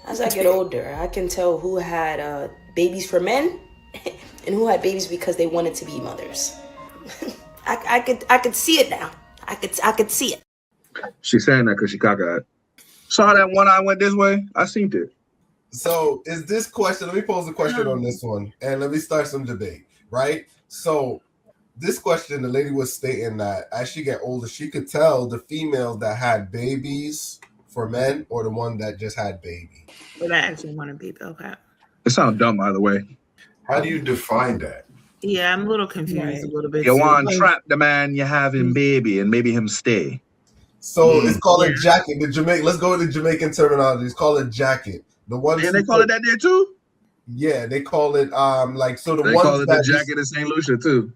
As I get older, I can tell who had babies for men and who had babies because they wanted to be mothers. I could see it now. I could see it. She's saying that because she cockeyed. Saw that one eye went this way. I seen it. So is this question? Let me pose a question on this one, and let me start some debate. Right. So this question, the lady was stating that as she get older, she could tell the females that had babies for men or the one that just had baby. But I actually want a baby. Okay. It sounds dumb either way. How do you define that? Yeah, I'm a little confused Right. a little bit. You too. want trap the man you have him baby and maybe him stay. So it's called a jacket. The Jamaican. Let's go with the Jamaican terminology. It's called a jacket. The ones And they call it that there too? Yeah, they call it like so. The They ones call it the that jacket in St. Lucia too.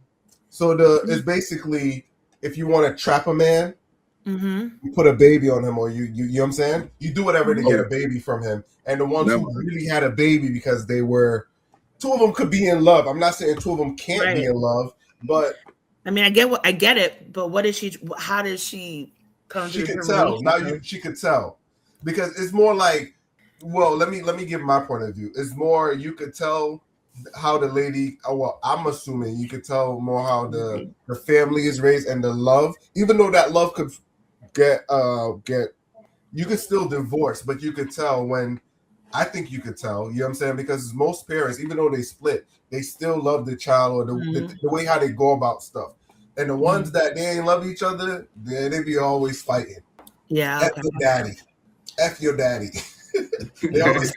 So it's basically if you want to trap a man, Mhm. you put a baby on him, or you know what I'm saying? You do whatever to get a baby from him. And the ones who really had a baby because they were, two of them could be in love. I'm not saying two of them can't be in love, but I mean, I get it, but what is she? How does she come? She could tell. She could tell because it's more like. Well, let me give my point of view. It's more you could tell how the lady. Well, I'm assuming you could tell more how the family is raised and the love. Even though that love could get you could still divorce, but you could tell when. I think you could tell. You know what I'm saying? Because most parents, even though they split, they still love the child or the way how they go about stuff. And the ones that they ain't love each other, they be always fighting. Yeah. F your daddy. F your daddy. They always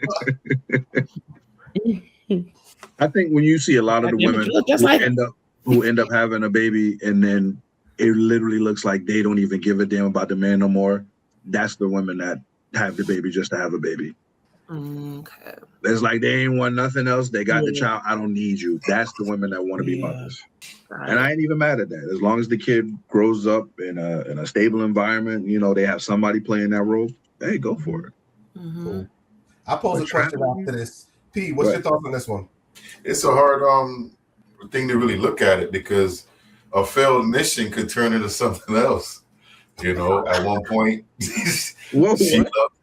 I think when you see a lot of the women who end up having a baby and then it literally looks like they don't even give a damn about the man no more, that's the women that have the baby just to have a baby. Okay. It's like they ain't want nothing else. They got the child. I don't need you. That's the women that want to be mothers. And I ain't even mad at that. As long as the kid grows up in a stable environment, you know, they have somebody playing that role. Hey, go for it. Cool. I'll pose a question after this. P, what's your thoughts on this one? It's a hard thing to really look at it because a failed mission could turn into something else. You know, at one point, she loved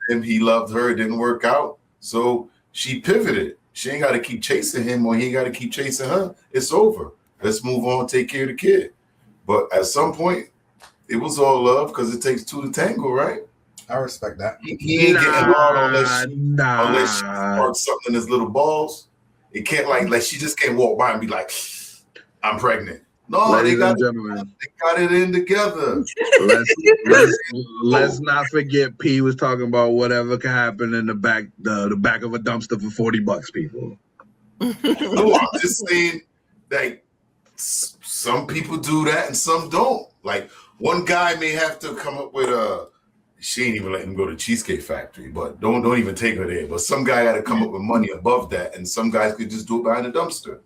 him, he loved her, it didn't work out. So she pivoted. She ain't got to keep chasing him or he ain't got to keep chasing her. It's over. Let's move on, take care of the kid. But at some point, it was all love because it takes two to tango, right? I respect that. He ain't getting hard unless she sparks something in his little balls. It can't like she just can't walk by and be like, I'm pregnant. No, they got it in together. Let's not forget P was talking about whatever can happen in the back of a dumpster for $40, people. No, I'm just saying that some people do that and some don't. Like one guy may have to come up with she ain't even letting him go to Cheesecake Factory, but don't even take her there. But some guy got to come up with money above that, and some guys could just do it behind a dumpster.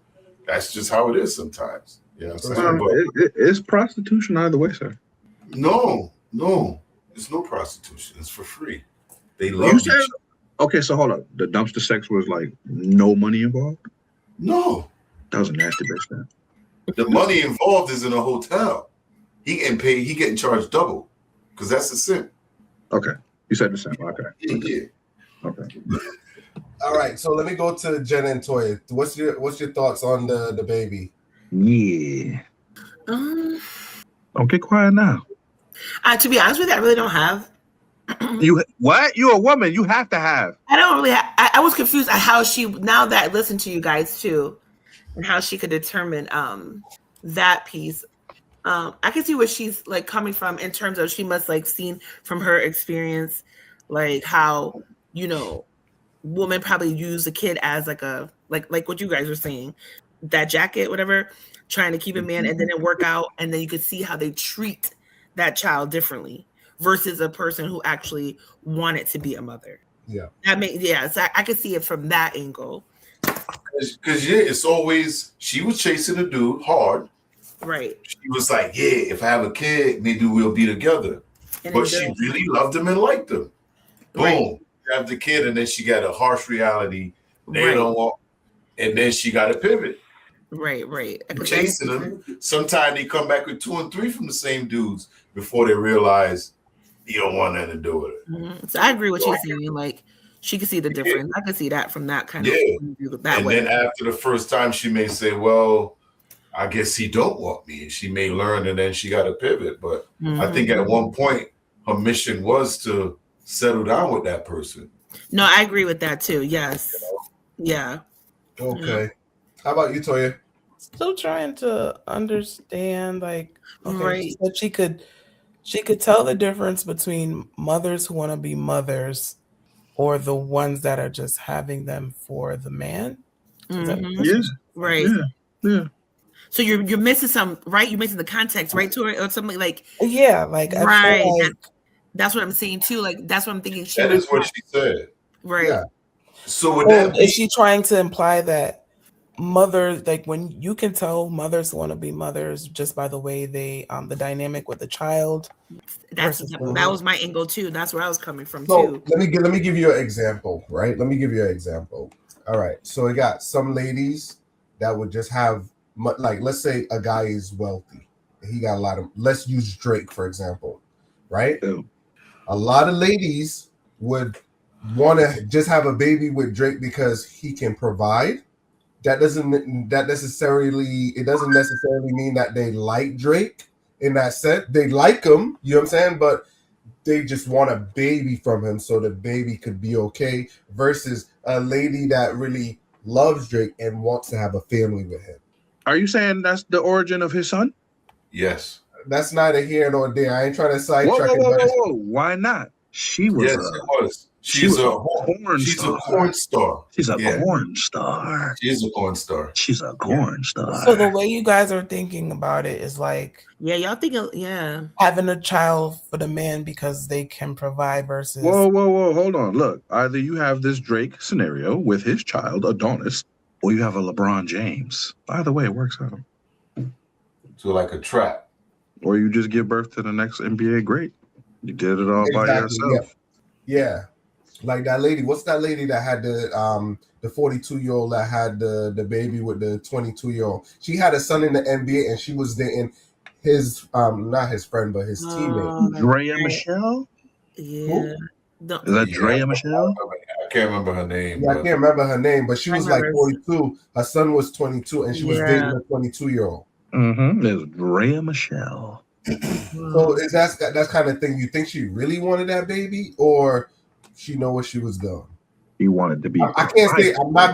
That's just how it is sometimes. You know what I'm saying? It's prostitution either way, sir. No, it's no prostitution. It's for free. They love each other. Okay, so hold up. The dumpster sex was like no money involved? No. That was a nasty bitch then. The money involved is in a hotel. He getting paid. He getting charged double because that's the simp. Okay. You said the same. Okay. Yeah. Okay. All right. So let me go to Jen and Toya. What's your thoughts on the baby? Yeah. Don't get quiet now. To be honest with you, I really don't have. You what? You're a woman. You have to have. I don't really. I was confused at how she now that I listened to you guys too, and how she could determine that piece. I can see where she's like coming from in terms of she must like seen from her experience, like how women probably use a kid as like a like what you guys were saying, that jacket, whatever, trying to keep a man, and then it work out, and then you could see how they treat that child differently versus a person who actually wanted to be a mother. Yeah, so I could see it from that angle. Because it's always she was chasing a dude hard. Right. She was like, yeah, if I have a kid, maybe we'll be together. But she really loved him and liked him. Boom. Right. Have the kid, and then she got a harsh reality. They don't want, and then she got to pivot. Right. Chasing them. Sometimes they come back with 2 and 3 from the same dudes before they realize you don't want nothing to do with it. Mm-hmm. So I agree with you saying. Like She could see the difference. I could see that from that kind of view, that and way. then after the first time, she may say, "Well, I guess he don't want me." She may learn, and then she got to pivot. But I think at one point, her mission was to settle down with that person. No, I agree with that too. Yes. Yeah. Okay. How about you, Toya? Still trying to understand, like, okay, Right. she said she could tell the difference between mothers who want to be mothers or the ones that are just having them for the man. Yes. Right. Yeah. So you're missing some, right? You're missing the context, right, Tori, or something like. Yeah, like right. I feel like that's what I'm saying too. Like that's what I'm thinking. That is what she said. Right. Yeah. So would that is she trying to imply that mothers, like when you can tell mothers want to be mothers just by the way they the dynamic with the child? That was my angle too. That's where I was coming from So too. let me give you an example, right? Let me give you an example. All right. So we got some ladies that would just have, like, let's say a guy is wealthy. He got a lot of, let's use Drake, for example, right? A lot of ladies would want to just have a baby with Drake because he can provide. It doesn't necessarily mean that they like Drake in that sense. They like him, you know what I'm saying? But they just want a baby from him so the baby could be okay, versus a lady that really loves Drake and wants to have a family with him. Are you saying that's the origin of his son? Yes. That's neither here nor there. I ain't trying to sidetrack it. Whoa. Why not? She was. Yes, it was. She's a porn star. She's a porn star. She's a porn star. She's a porn star. So the way you guys are thinking about it is like, y'all think, having a child for the man because they can provide versus. Whoa, hold on. Look, either you have this Drake scenario with his child Adonis, or you have a LeBron James. Either way, it works out. So like a trap. Or you just give birth to the next NBA great. You did it all by yourself. Yeah. Like that lady. What's that lady that had the 42-year-old that had the baby with the 22-year-old? She had a son in the NBA and she was dating his not his friend but his teammate. Drea Michelle? Yeah. Is that Drea Michelle? I can't remember her name. Yeah, I can't remember her name, but she was like 42. Her son was 22 and she was dating a 22-year-old. There's Drea Michelle. So is that's kind of thing. You think she really wanted that baby, or she know what she was doing? He wanted to be. I can't say. I'm not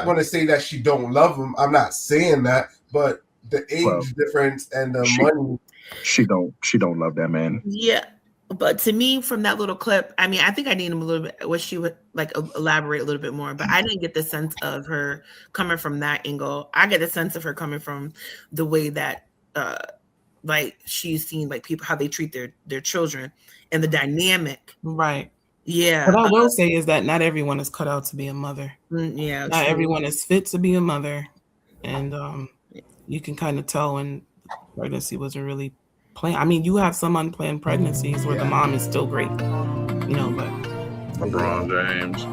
gonna say that she don't love him. I'm not saying that, but the age difference and the money. She don't love that man. Yeah. But to me, from that little clip, I mean, I think I need him a little bit. What she would like elaborate a little bit more, but I didn't get the sense of her coming from that angle. I get the sense of her coming from the way that, like she's seen like people how they treat their children and the dynamic. Right. Yeah. What I will say is that not everyone is cut out to be a mother. Yeah. Not everyone is fit to be a mother, and you can kind of tell when pregnancy wasn't really. I mean, you have some unplanned pregnancies where the mom is still great, but LeBron James.